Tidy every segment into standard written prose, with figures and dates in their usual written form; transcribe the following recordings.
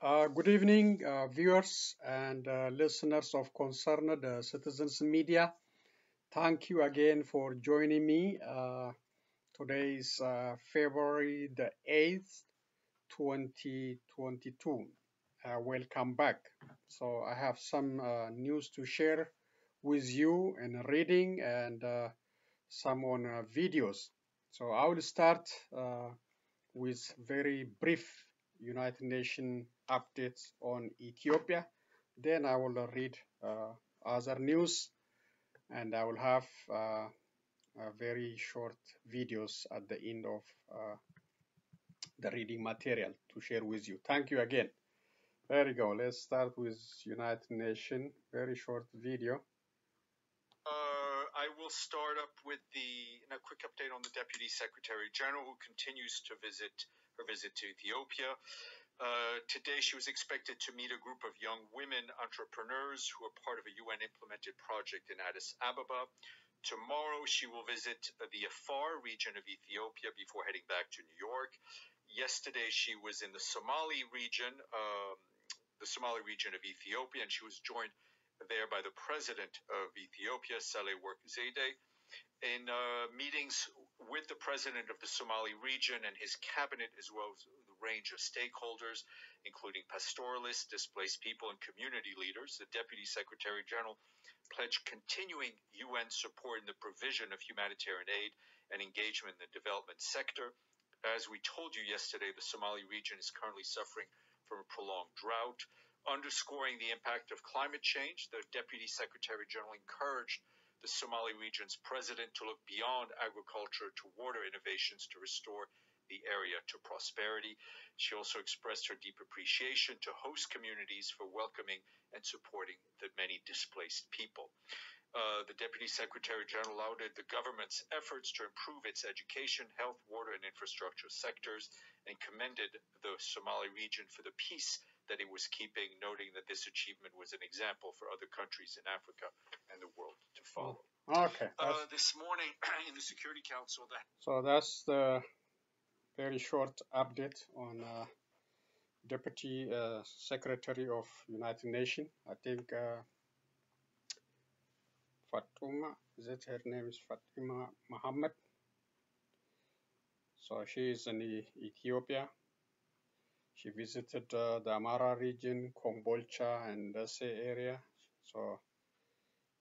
Good evening, viewers and listeners of Concerned Citizens Media. Thank you again for joining me. Today is February the 8th, 2022. Welcome back. So I have some news to share with you in reading and some on videos. So I will start with very brief United Nations updates on Ethiopia. Then I will read other news, and I will have very short videos at the end of the reading material to share with you. Thank you again. There you go. Let's start with United Nations. Very short video. I will start up with a quick update on the Deputy Secretary General, who continues to visit to Ethiopia. Today, she was expected to meet a group of young women entrepreneurs who are part of a UN-implemented project in Addis Ababa. Tomorrow, she will visit the Afar region of Ethiopia before heading back to New York. Yesterday, she was in the Somali region of Ethiopia, and she was joined there by the president of Ethiopia, Saleh Work Zayde. In meetings with the president of the Somali region and his cabinet, as well as the range of stakeholders, including pastoralists, displaced people, and community leaders, the Deputy Secretary General pledged continuing UN support in the provision of humanitarian aid and engagement in the development sector. As we told you yesterday, the Somali region is currently suffering from a prolonged drought. Underscoring the impact of climate change, the Deputy Secretary General encouraged the Somali region's president to look beyond agriculture to water innovations to restore the area to prosperity. She also expressed her deep appreciation to host communities for welcoming and supporting the many displaced people. The Deputy Secretary General lauded the government's efforts to improve its education, health, water, and infrastructure sectors, and commended the Somali region for the peace that it was keeping, noting that this achievement was an example for other countries in Africa and the world to follow. Okay. This morning in the Security Council, So that's the very short update on Deputy Secretary of United Nations. I think Fatuma, is it her name is Fatima Muhammad? So she is in Ethiopia. She visited the Amara region, Kombolcha, and Dase area. So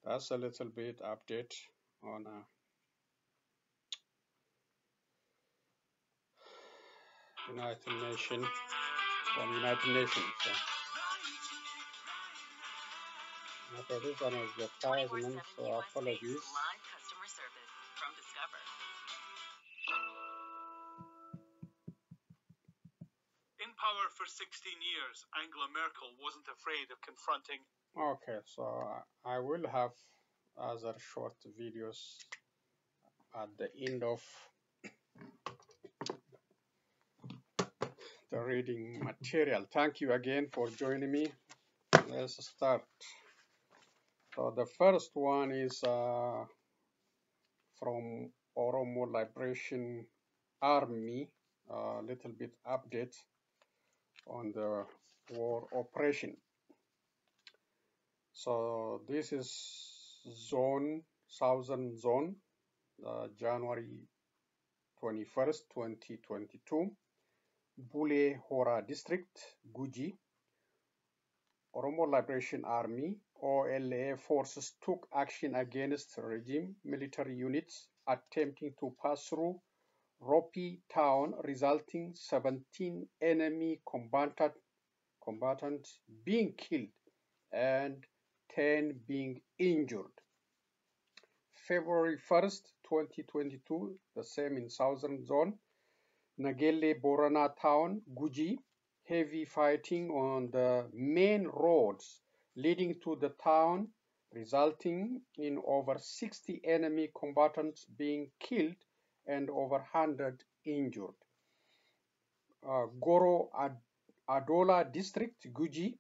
that's a little bit update on United Nations, from United Nations. So. Okay, this one is the advertisement, so apologies. Live customer service from Discover. In power for 16 years, Angela Merkel wasn't afraid of confronting. Okay, so I will have other short videos at the end of the reading material. Thank you again for joining me. Let's start. So the first one is from Oromo Liberation Army, a little bit update on the war operation. So this is Southern Zone, January 21st, 2022. Bule Hora District, Guji. Oromo Liberation Army, OLA forces took action against regime military units attempting to pass through Ropi town, resulting 17 enemy combatants being killed and 10 being injured. February 1st, 2022, the same in Southern Zone, Nagelle Borana town, Guji, heavy fighting on the main roads leading to the town, resulting in over 60 enemy combatants being killed and over 100 injured. Goro Adola District, Guji,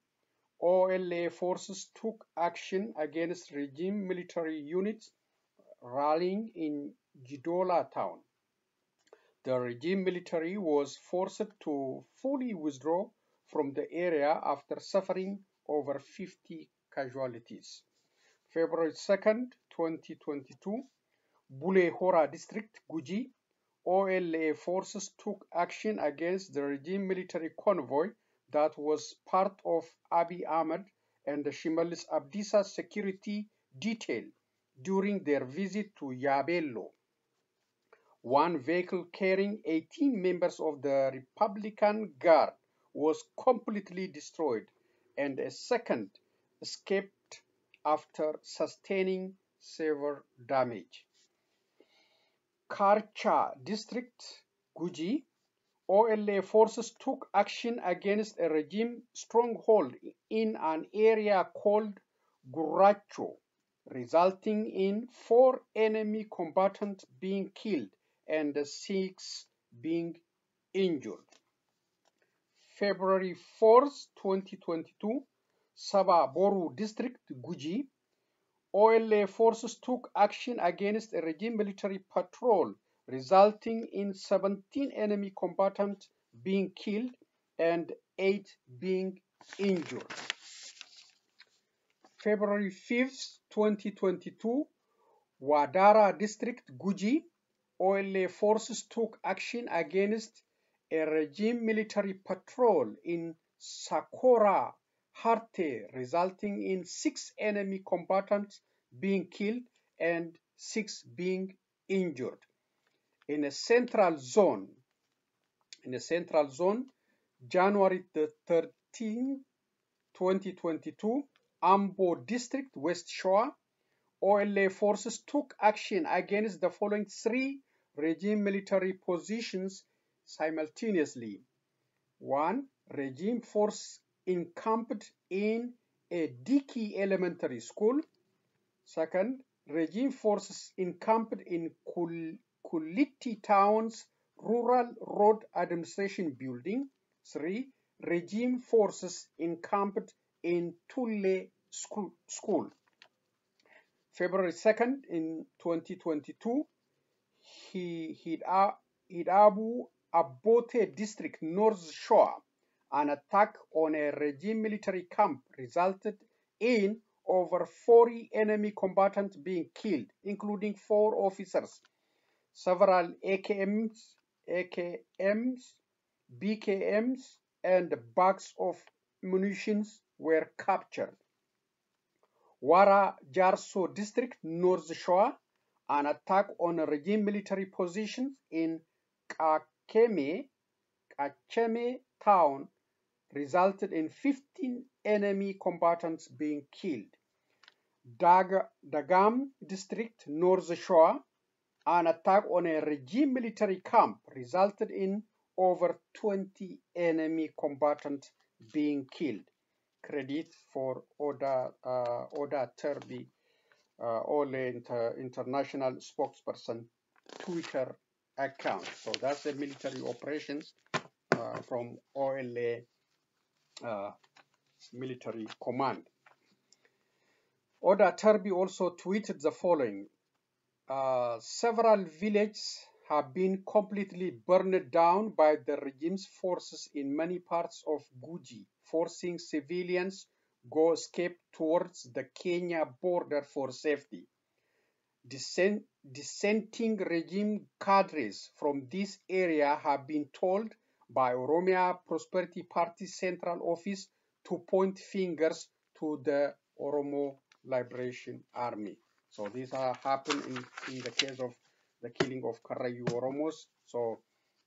OLA forces took action against regime military units rallying in Jidola town. The regime military was forced to fully withdraw from the area after suffering over 50 casualties. February 2nd, 2022, Bule Hora District, Guji, OLA forces took action against the regime military convoy that was part of Abiy Ahmed and the Shimalis Abdissa security detail during their visit to Yabello. One vehicle carrying 18 members of the Republican Guard was completely destroyed, and a second escaped after sustaining severe damage. Karcha District, Guji, OLA forces took action against a regime stronghold in an area called Guracho, resulting in 4 enemy combatants being killed and 6 being injured. February 4th, 2022, Sabah Boru District, Guji, OLA forces took action against a regime military patrol, resulting in 17 enemy combatants being killed and 8 being injured. February 5th, 2022, Wadara District, Guji, OLA forces took action against a regime military patrol in Sakora Harte, resulting in 6 enemy combatants being killed and 6 being injured. In a central zone, January 13, 2022, Ambo District, West Shore, OLA forces took action against the following 3 regime military positions simultaneously. 1. Regime force encamped in a Diki Elementary School. 2nd. Regime forces encamped in Kuliti Town's Rural Road Administration Building. 3. Regime forces encamped in Tule School. February 2nd, in 2022, Hidabu Abote District, North Shore, an attack on a regime military camp resulted in over 40 enemy combatants being killed, including 4 officers. Several AKMs, BKMs, and bags of munitions were captured. Wara Jarso District, North Shore, an attack on a regime military positions in Kacheme town resulted in 15 enemy combatants being killed. Dagam District, North Shore, an attack on a regime military camp resulted in over 20 enemy combatants being killed. Credit for Oda Turbi, OLA international spokesperson, Twitter account. So that's the military operations from OLA military command. Oda Turbi also tweeted the following. Several villages have been completely burned down by the regime's forces in many parts of Guji, forcing civilians go escape towards the Kenya border for safety. Dissenting regime cadres from this area have been told by Oromia Prosperity Party Central Office to point fingers to the Oromo Liberation Army. So these happened in the case of the killing of Karayu Oromos. So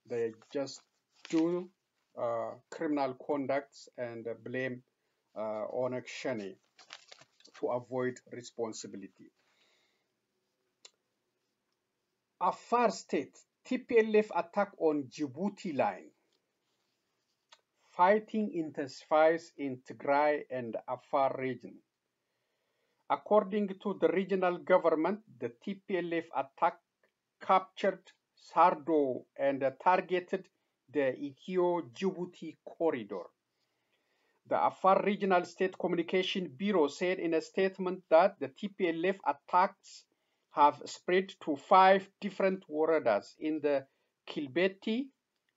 they just do criminal conducts and blame Onek Shani to avoid responsibility. Afar State, TPLF attack on Djibouti line. Fighting intensifies in Tigray and Afar region. According to the regional government, the TPLF attack captured Sardo and targeted the Ethiopia-Djibouti corridor. The Afar Regional State Communication Bureau said in a statement that the TPLF attacks have spread to 5 different woredas in the Kilbeti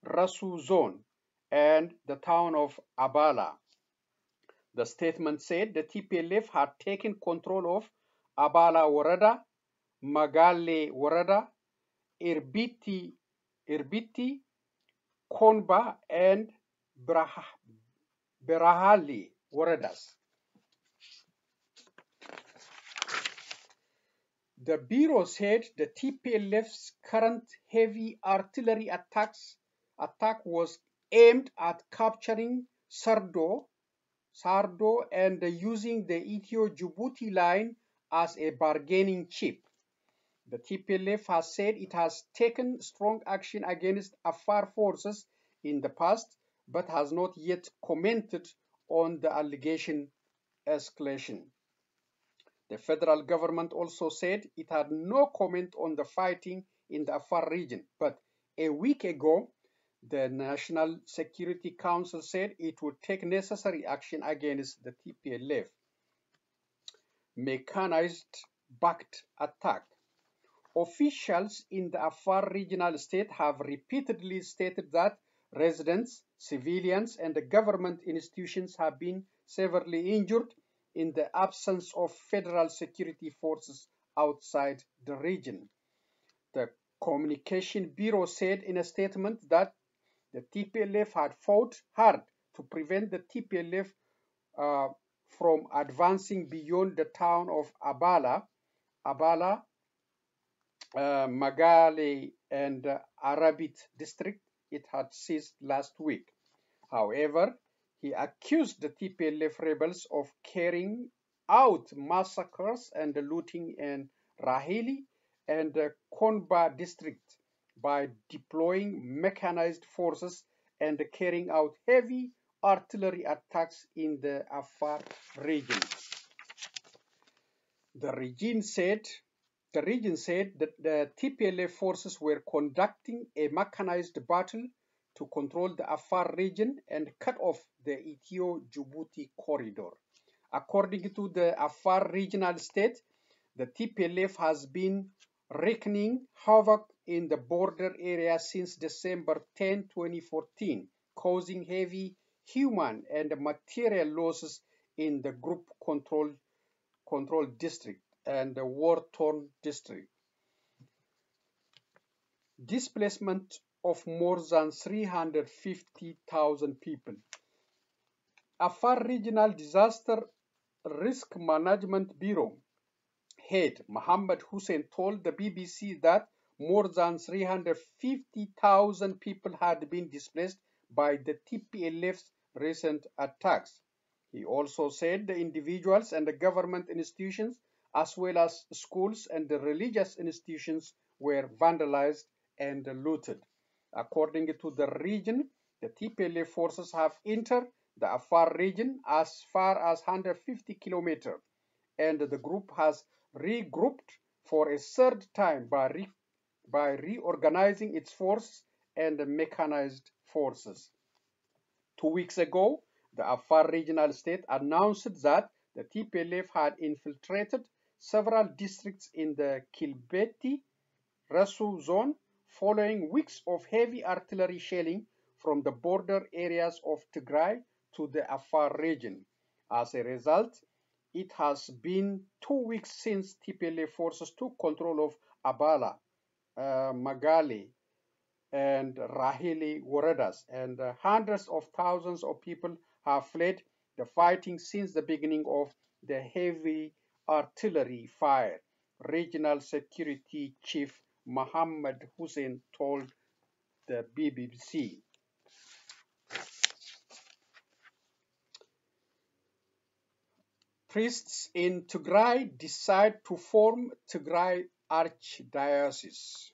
Rasu zone and the town of Abala. The statement said the TPLF had taken control of Abala Warada, Magale Warada, Irbiti, Konba, and Berahali Waradas. The bureau said the TPLF's current heavy artillery attack was aimed at capturing Sardo and using the Ethiopia-Djibouti line as a bargaining chip. The TPLF has said it has taken strong action against Afar forces in the past, but has not yet commented on the allegation escalation. The federal government also said it had no comment on the fighting in the Afar region, but a week ago, the National Security Council said it would take necessary action against the TPLF. Mechanized backed attack. Officials in the Afar regional state have repeatedly stated that residents, civilians, and the government institutions have been severely injured in the absence of federal security forces outside the region. The Communication Bureau said in a statement that the TPLF had fought hard to prevent the TPLF from advancing beyond the town of Abala, Magale, and Arabit district it had seized last week. However, he accused the TPLF rebels of carrying out massacres and looting in Rahili and Konba district by deploying mechanized forces and carrying out heavy artillery attacks in the Afar region. The region said that the TPLF forces were conducting a mechanized battle to control the Afar region and cut off the Ethiopia-Djibouti corridor. According to the Afar regional state, the TPLF has been wreaking havoc in the border area since December 10, 2014, causing heavy human and material losses in the group-controlled district and the war-torn district. Displacement of more than 350,000 people. Afar Regional Disaster Risk Management Bureau head Mohammed Hussein told the BBC that more than 350,000 people had been displaced by the TPLF's recent attacks. He also said the individuals and the government institutions, as well as schools and the religious institutions, were vandalized and looted. According to the region, the TPLF forces have entered the Afar region as far as 150 kilometers, and the group has regrouped for a third time by reorganizing its forces and mechanized forces. 2 weeks ago, the Afar regional state announced that the TPLF had infiltrated several districts in the Kilbeti Rasu zone following weeks of heavy artillery shelling from the border areas of Tigray to the Afar region. As a result, it has been 2 weeks since TPLF forces took control of Abala, Magale, and Rahili Waradas, and hundreds of thousands of people have fled the fighting since the beginning of the heavy artillery fire. Regional Security Chief Mohammed Hussein told the BBC. Priests in Tigray decide to form Tigray Archdiocese.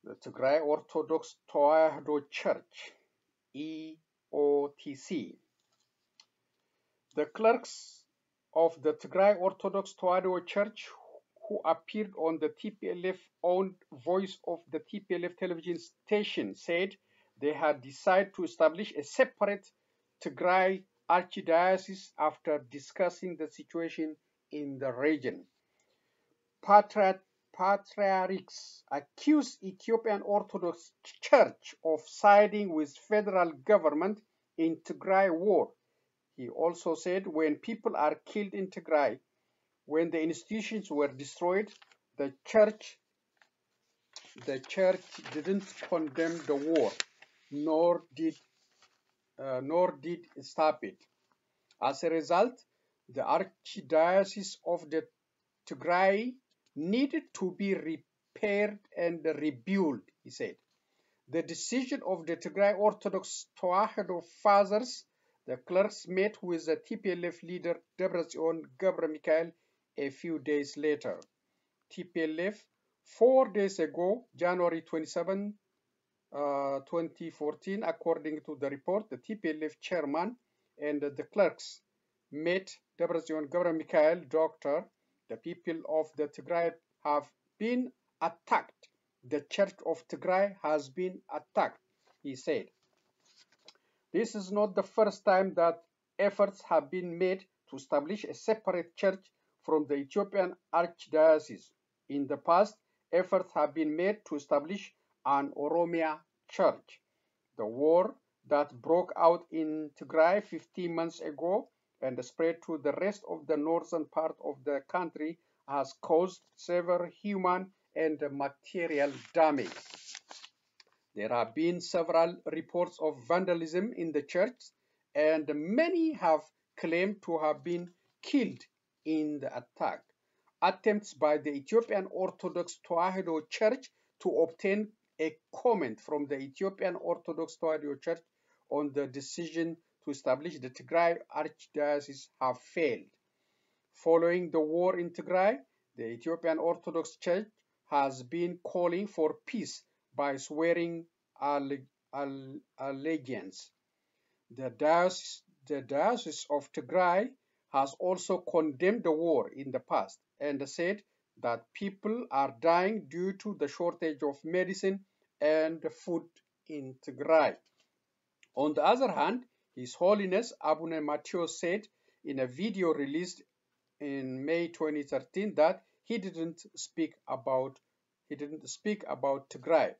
The Tigray Orthodox Tewahedo Church, EOTC. The clerks of the Tigray Orthodox Tewahedo Church who appeared on the TPLF-owned Voice of the TPLF television station said they had decided to establish a separate Tigray Archdiocese after discussing the situation in the region. Patriarch patriarchs accused Ethiopian Orthodox Church of siding with federal government in Tigray war. He also said when people are killed in Tigray, when the institutions were destroyed, the church didn't condemn the war, nor did stop it. As a result, the Archdiocese of the Tigray needed to be repaired and rebuilt, he said. The decision of the Tigray Orthodox Tewahedo fathers, the clerks, met with the TPLF leader Debretsion Gebremichael a few days later. TPLF, 4 days ago, January 27, 2014, according to the report, the TPLF chairman and the clerks met Debretsion Gebremichael, doctor. The people of the Tigray have been attacked. The Church of Tigray has been attacked, he said. This is not the first time that efforts have been made to establish a separate church from the Ethiopian Archdiocese. In the past, efforts have been made to establish an Oromia church. The war that broke out in Tigray 15 months ago and spread to the rest of the northern part of the country has caused severe human and material damage. There have been several reports of vandalism in the church, and many have claimed to have been killed in the attack. Attempts by the Ethiopian Orthodox Tewahedo Church to obtain a comment from the Ethiopian Orthodox Tewahedo Church on the decision to establish the Tigray Archdiocese have failed. Following the war in Tigray, the Ethiopian Orthodox Church has been calling for peace by swearing allegiance. The Diocese of Tigray has also condemned the war in the past and said that people are dying due to the shortage of medicine and food in Tigray. On the other hand, His Holiness Abune Matthias said in a video released in May 2013 that he didn't speak about Tigray.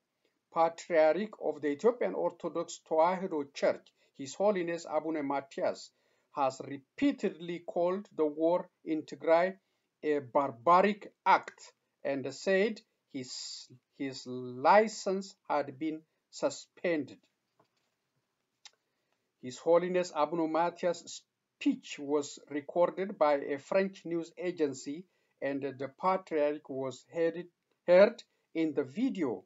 Patriarch of the Ethiopian Orthodox Tewahedo Church, His Holiness Abune Matthias, has repeatedly called the war in Tigray a barbaric act and said his license had been suspended. His Holiness Abune Matthias' speech was recorded by a French news agency, and the Patriarch was heard in the video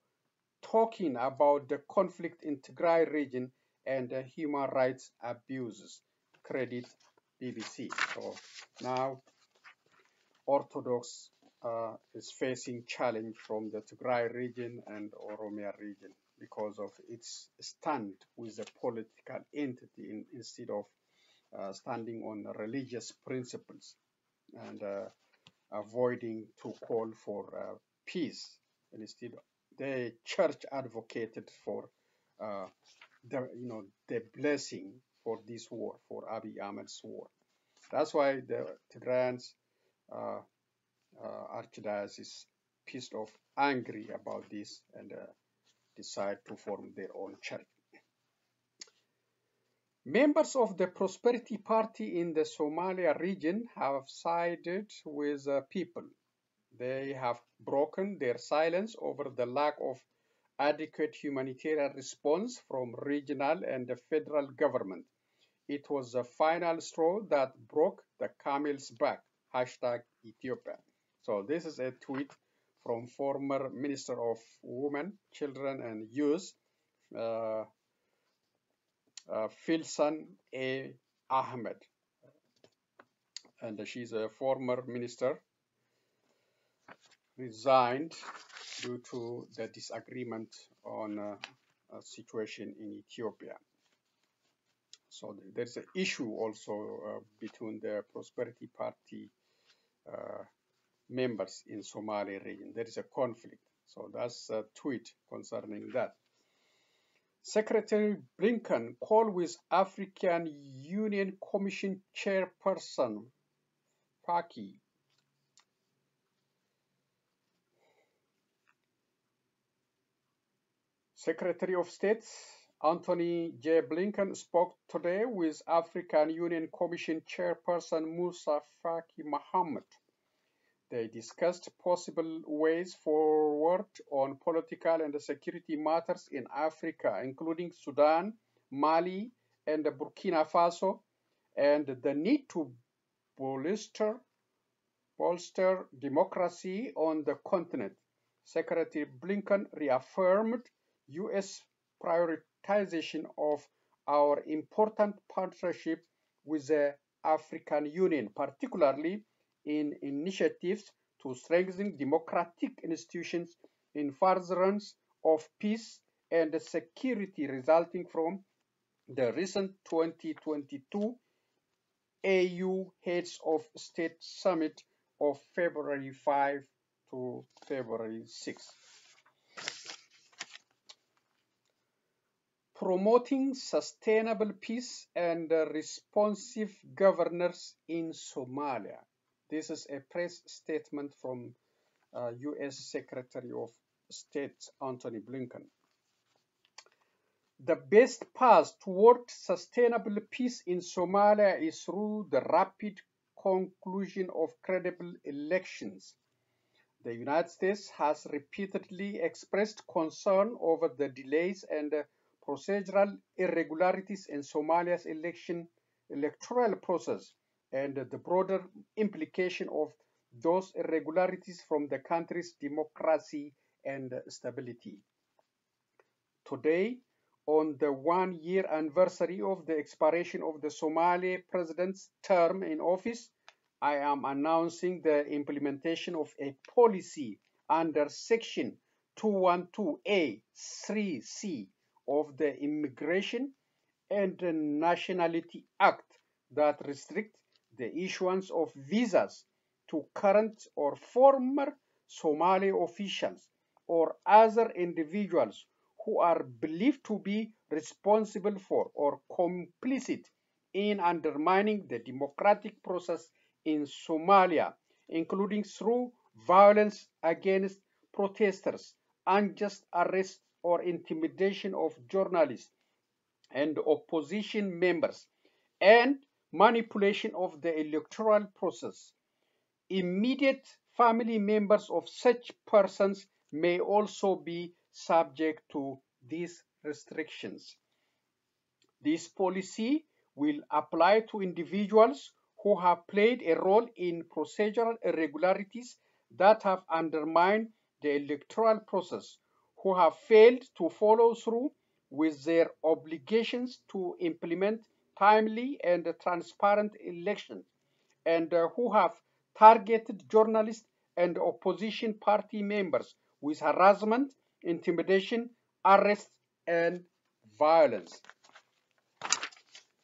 talking about the conflict in Tigray region and human rights abuses. Credit BBC. So now Orthodox is facing challenge from the Tigray region and Oromia region because of its stand with the political entity instead of standing on religious principles and avoiding to call for peace. And instead, the church advocated for the blessing for this war, for Abiy Ahmed's war. That's why the Tigrayans Archdiocese is pissed off, angry about this, and decide to form their own church. Members of the Prosperity Party in the Somalia region have sided with people. They have broken their silence over the lack of adequate humanitarian response from regional and the federal government. It was the final straw that broke the camel's back. #Ethiopia. So this is a tweet from former Minister of Women, Children and Youth, Filsan A Ahmed. And she's a former minister, resigned due to the disagreement on a situation in Ethiopia. So there's an issue also between the Prosperity Party members in Somali region. There is a conflict. So that's a tweet concerning that. Secretary Blinken called with African Union Commission Chairperson Faki. Secretary of State Anthony J. Blinken spoke today with African Union Commission Chairperson Musa Faki Mohammed. They discussed possible ways forward on political and security matters in Africa, including Sudan, Mali, and Burkina Faso, and the need to bolster democracy on the continent. Secretary Blinken reaffirmed U.S. prioritization of our important partnership with the African Union, particularly in initiatives to strengthen democratic institutions in furtherance of peace and security resulting from the recent 2022 AU Heads of State Summit of February 5 to February 6. Promoting sustainable peace and responsive governance in Somalia. This is a press statement from U.S. Secretary of State Anthony Blinken. The best path toward sustainable peace in Somalia is through the rapid conclusion of credible elections. The United States has repeatedly expressed concern over the delays and procedural irregularities in Somalia's electoral process and the broader implication of those irregularities from the country's democracy and stability. Today, on the one-year anniversary of the expiration of the Somali president's term in office, I am announcing the implementation of a policy under Section 212A(3)(c) of the Immigration and Nationality Act that restricts the issuance of visas to current or former Somali officials or other individuals who are believed to be responsible for or complicit in undermining the democratic process in Somalia, including through violence against protesters, unjust arrest or intimidation of journalists and opposition members, and manipulation of the electoral process. Immediate family members of such persons may also be subject to these restrictions. This policy will apply to individuals who have played a role in procedural irregularities that have undermined the electoral process, who have failed to follow through with their obligations to implement timely and transparent elections, and who have targeted journalists and opposition party members with harassment, intimidation, arrest, and violence.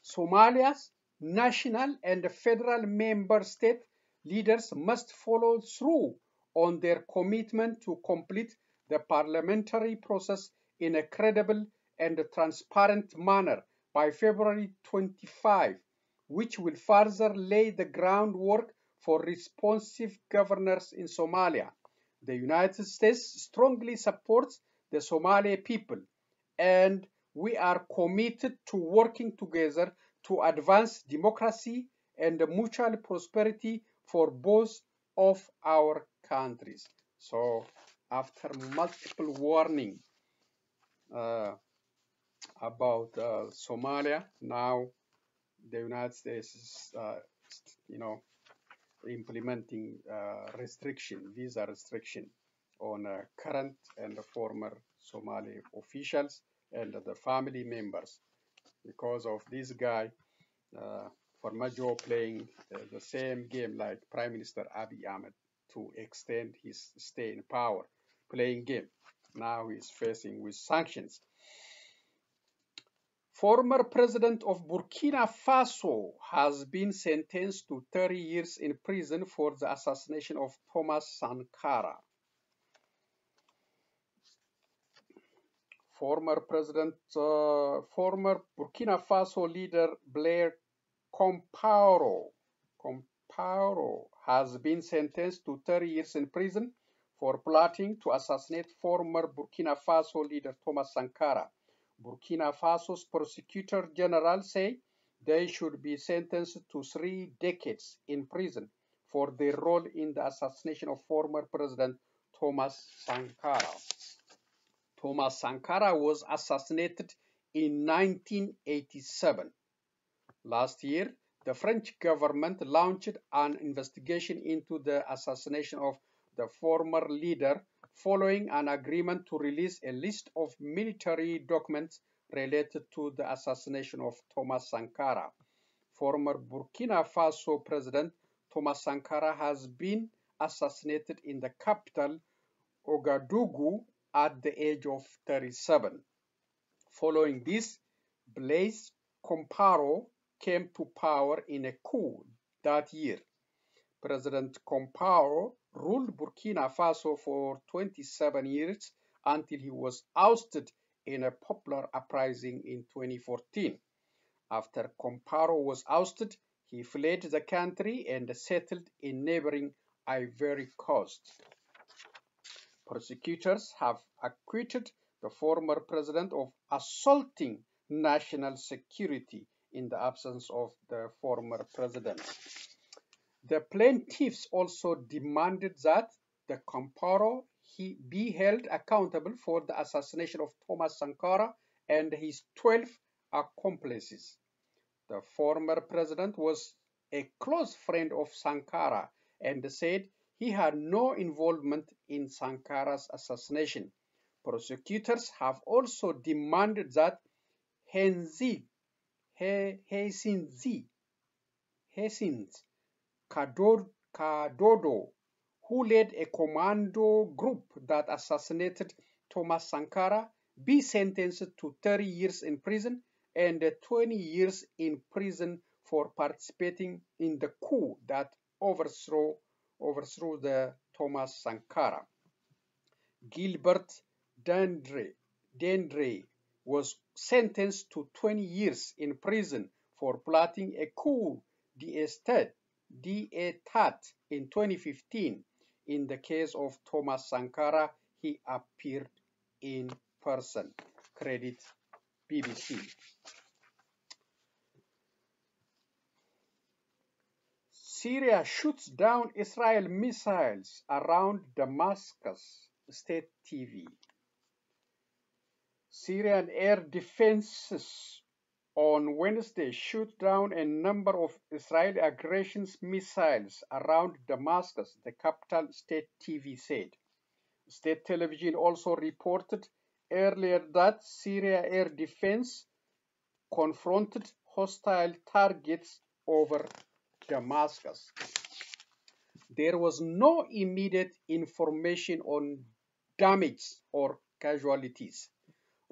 Somalia's national and federal member state leaders must follow through on their commitment to complete the parliamentary process in a credible and transparent manner by February 25, which will further lay the groundwork for responsive governance in Somalia. The United States strongly supports the Somali people, and we are committed to working together to advance democracy and mutual prosperity for both of our countries. So, after multiple warnings about Somalia, now the United States is, implementing visa restriction on current and former Somali officials and the family members because of this guy, Farmajo, playing the same game like Prime Minister Abiy Ahmed to extend his stay in power, playing game. Now he's facing with sanctions. Former president of Burkina Faso has been sentenced to 30 years in prison for the assassination of Thomas Sankara. Former Burkina Faso leader Blair Compaoré has been sentenced to 30 years in prison for plotting to assassinate former Burkina Faso leader Thomas Sankara. Burkina Faso's prosecutor general say they should be sentenced to 3 decades in prison for their role in the assassination of former President Thomas Sankara. Thomas Sankara was assassinated in 1987. Last year, the French government launched an investigation into the assassination of the former leader following an agreement to release a list of military documents related to the assassination of Thomas Sankara. Former Burkina Faso President Thomas Sankara has been assassinated in the capital, Ouagadougou, at the age of 37. Following this, Blaise Compaoré came to power in a coup that year. President Compaoré ruled Burkina Faso for 27 years until he was ousted in a popular uprising in 2014. After Compaoré was ousted, he fled the country and settled in neighboring Ivory Coast. Prosecutors have acquitted the former president of assaulting national security in the absence of the former president. The plaintiffs also demanded that the Compaoré be held accountable for the assassination of Thomas Sankara and his 12 accomplices. The former president was a close friend of Sankara and said he had no involvement in Sankara's assassination. Prosecutors have also demanded that Heinz Kadodo, who led a commando group that assassinated Thomas Sankara, be sentenced to 30 years in prison and 20 years in prison for participating in the coup that overthrew the Thomas Sankara. Gilbert Dendre was sentenced to 20 years in prison for plotting a coup d'etat in 2015. In the case of Thomas Sankara, he appeared in person. Credit BBC. Syria shoots down Israel missiles around Damascus, State TV. Syrian air defenses on Wednesday shot down a number of Israeli aggression missiles around Damascus, the capital, State TV said. State television also reported earlier that Syria air defense confronted hostile targets over Damascus. There was no immediate information on damage or casualties.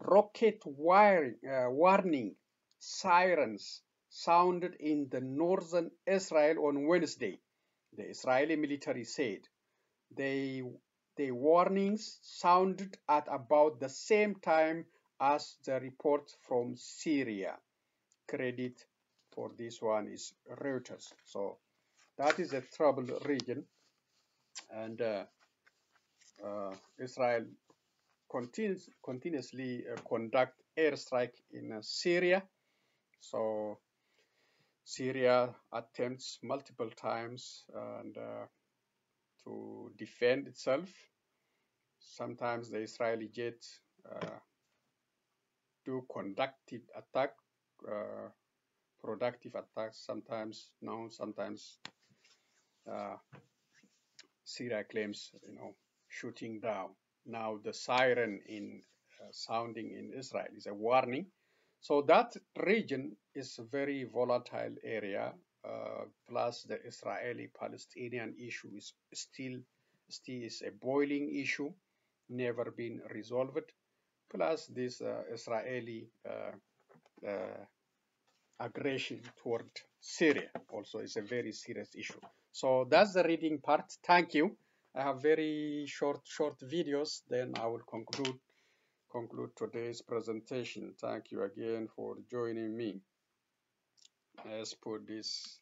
Rocket warning sirens sounded in the northern Israel on Wednesday, the Israeli military said. The warnings sounded at about the same time as the reports from Syria. Credit for this one is Reuters. So that is a troubled region, and Israel continuously conduct airstrike in Syria. So Syria attempts multiple times and to defend itself. Sometimes the Israeli jets do conducted attack, productive attacks. Sometimes no, sometimes Syria claims, shooting down. Now the siren in sounding in Israel is a warning. So that region is a very volatile area. Plus the Israeli-Palestinian issue is still is a boiling issue, never been resolved. Plus this Israeli aggression toward Syria also is a very serious issue. So that's the reading part. Thank you. I have very short videos. Then I will conclude today's presentation. Thank you again for joining me. Let's put this.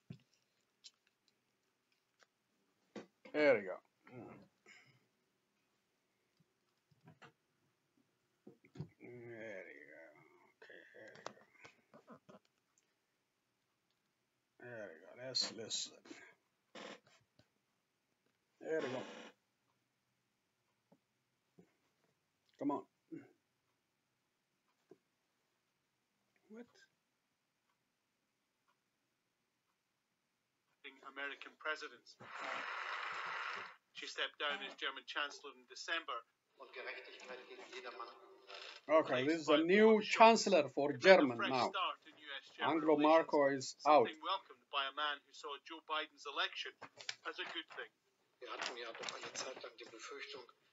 There we go. Let's listen. There we go. Come on. What? American presidents. She stepped down as German Chancellor in December. Okay, this is a new chancellor for German now. Angela Merkel is out. Something welcomed by a man who saw Joe Biden's election as a good thing.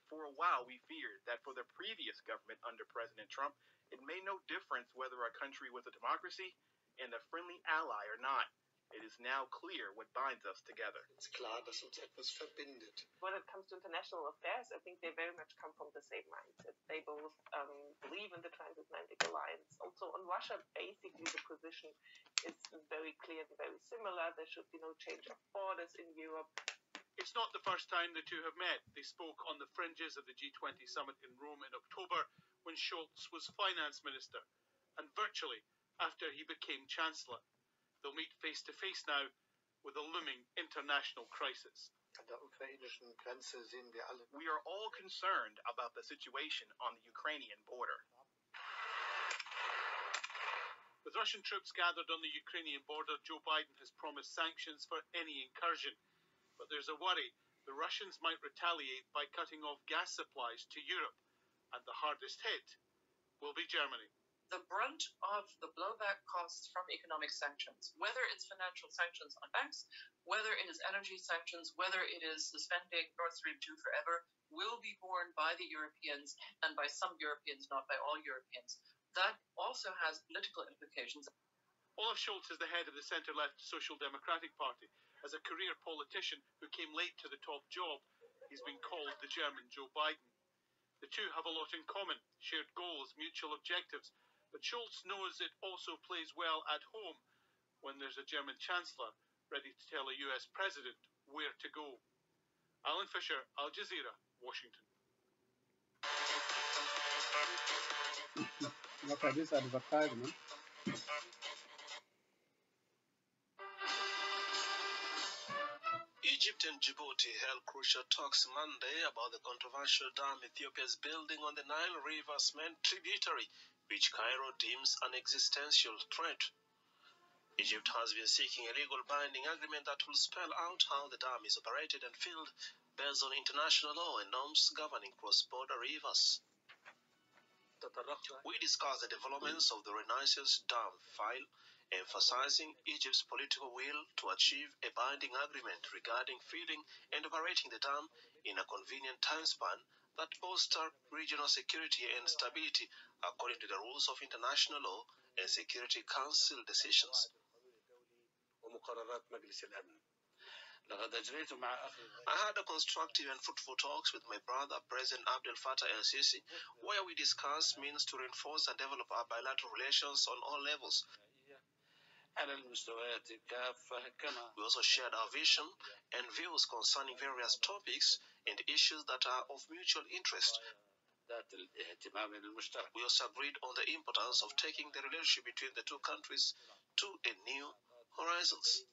For a while, we feared that for the previous government under President Trump, it made no difference whether a country was a democracy and a friendly ally or not. It is now clear what binds us together. When it comes to international affairs, I think they very much come from the same mindset. They both believe in the transatlantic alliance. Also on Russia, basically the position is very clear and very similar. There should be no change of borders in Europe. It's not the first time the two have met. They spoke on the fringes of the G20 summit in Rome in October when Scholz was finance minister, and virtually after he became chancellor. They'll meet face-to-face now with a looming international crisis. We are all concerned about the situation on the Ukrainian border. With Russian troops gathered on the Ukrainian border, Joe Biden has promised sanctions for any incursion. But there's a worry the Russians might retaliate by cutting off gas supplies to Europe, and the hardest hit will be Germany. The brunt of the blowback costs from economic sanctions, whether it's financial sanctions on banks, whether it is energy sanctions, whether it is suspending Nord Stream 2 forever, will be borne by the Europeans and by some Europeans, not by all Europeans. That also has political implications. Olaf Scholz is the head of the centre-left Social Democratic Party. As a career politician who came late to the top job, he's been called the German Joe Biden. The two have a lot in common, shared goals, mutual objectives. But Scholz knows it also plays well at home when there's a German chancellor ready to tell a US president where to go. Alan Fisher, Al Jazeera, Washington. Look at this advertisement. Egypt and Djibouti held crucial talks Monday about the controversial dam Ethiopia is building on the Nile River's main tributary, which Cairo deems an existential threat. Egypt has been seeking a legal binding agreement that will spell out how the dam is operated and filled based on international law and norms governing cross-border rivers. We discussed the developments of the Renaissance Dam file, emphasizing Egypt's political will to achieve a binding agreement regarding filling and operating the dam in a convenient time span that bolster regional security and stability according to the rules of international law and Security Council decisions. I had a constructive and fruitful talks with my brother, President Abdel Fattah el-Sisi, where we discussed means to reinforce and develop our bilateral relations on all levels. We also shared our vision and views concerning various topics and issues that are of mutual interest. We also agreed on the importance of taking the relationship between the two countries to a new horizons.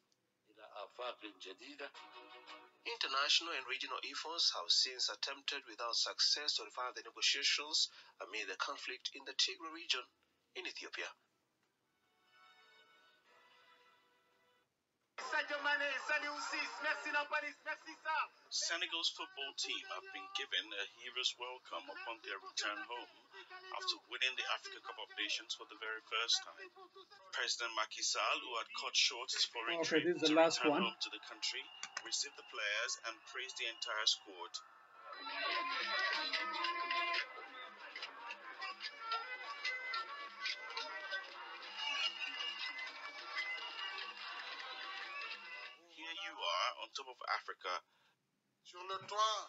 International and regional efforts have since attempted without success to revive the negotiations amid the conflict in the Tigray region in Ethiopia. Senegal's football team have been given a hero's welcome upon their return home after winning the Africa Cup of Nations for the very first time. President Macky Sall, who had cut short his foreign trip to return home to the country, received the players and praised the entire squad. Here you are on top of Africa. Sur le toit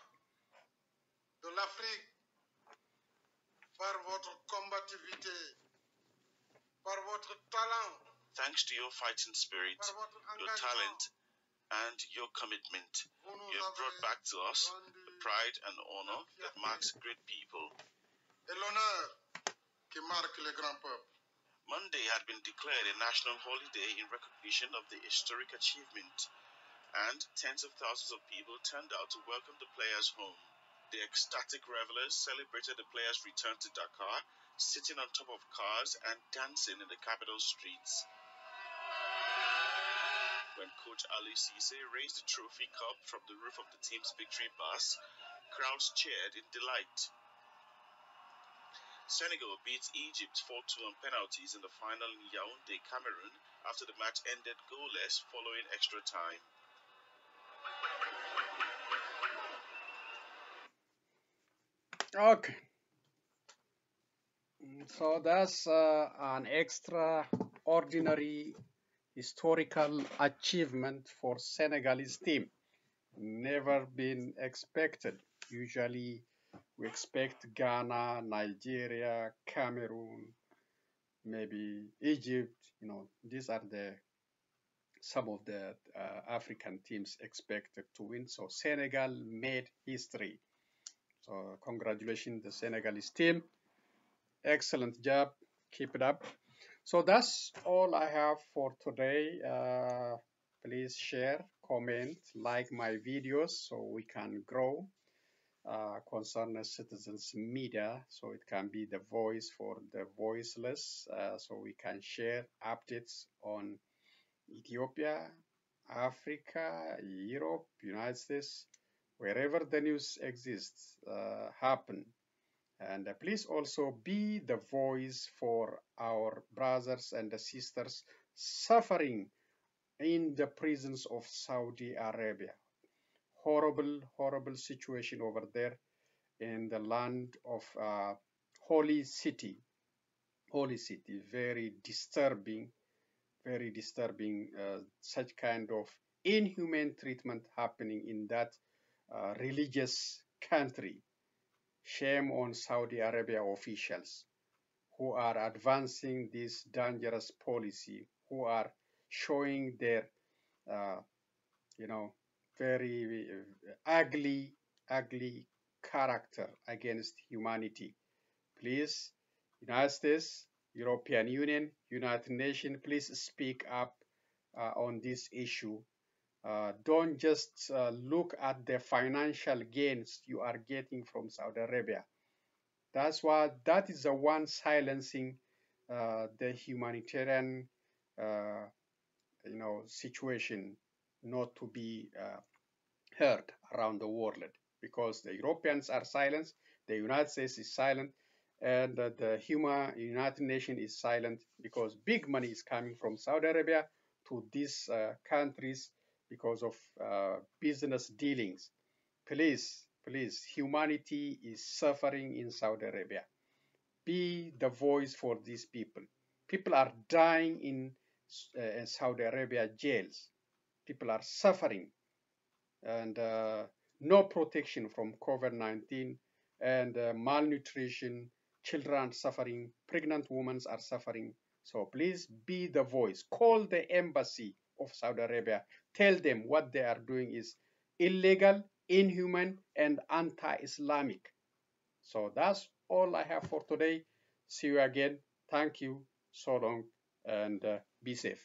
de l'Afrique, par votre combativité, par votre talent. Thanks to your fighting spirit, your talent, and your commitment, you have brought back to us the pride and honor that marks great people. Et l'honneur qui marque les grands peuples. Monday had been declared a national holiday in recognition of the historic achievement, and tens of thousands of people turned out to welcome the players home. The ecstatic revelers celebrated the players' return to Dakar, sitting on top of cars and dancing in the capital streets. When coach Ali Cisse raised the trophy cup from the roof of the team's victory bus, crowds cheered in delight. Senegal beat Egypt 4-2 on penalties in the final in Yaoundé, Cameroon, after the match ended goalless following extra time. Okay. So that's an extraordinary historical achievement for Senegalese team. Never been expected. Usually we expect Ghana, Nigeria, Cameroon, maybe Egypt. These are some of the African teams expected to win. So Senegal made history. So congratulations, the Senegalese team. Excellent job. Keep it up. So that's all I have for today. Please share, comment, like my videos so we can grow. Concerned citizens media, so it can be the voice for the voiceless, so we can share updates on Ethiopia, Africa, Europe, United States, wherever the news exists, happen. And please also be the voice for our brothers and sisters suffering in the prisons of Saudi Arabia. Horrible, horrible situation over there in the land of holy city. Holy city, very disturbing, such kind of inhumane treatment happening in that religious country. Shame on Saudi Arabia officials who are advancing this dangerous policy, who are showing their, very ugly character against humanity. Please, United States, European Union, United Nations, please speak up on this issue. Don't just look at the financial gains you are getting from Saudi Arabia. That is the one silencing the humanitarian, situation not to be heard around the world, because the Europeans are silent, the United States is silent, and the United Nations is silent because big money is coming from Saudi Arabia to these countries because of business dealings. Please, humanity is suffering in Saudi Arabia. Be the voice for these people. People are dying in Saudi Arabia jails. People are suffering, and no protection from COVID-19, and malnutrition. Children are suffering. Pregnant women are suffering. So please be the voice. Call the embassy of Saudi Arabia. Tell them what they are doing is illegal, inhuman, and anti-Islamic. So that's all I have for today. See you again. Thank you. So long, and be safe.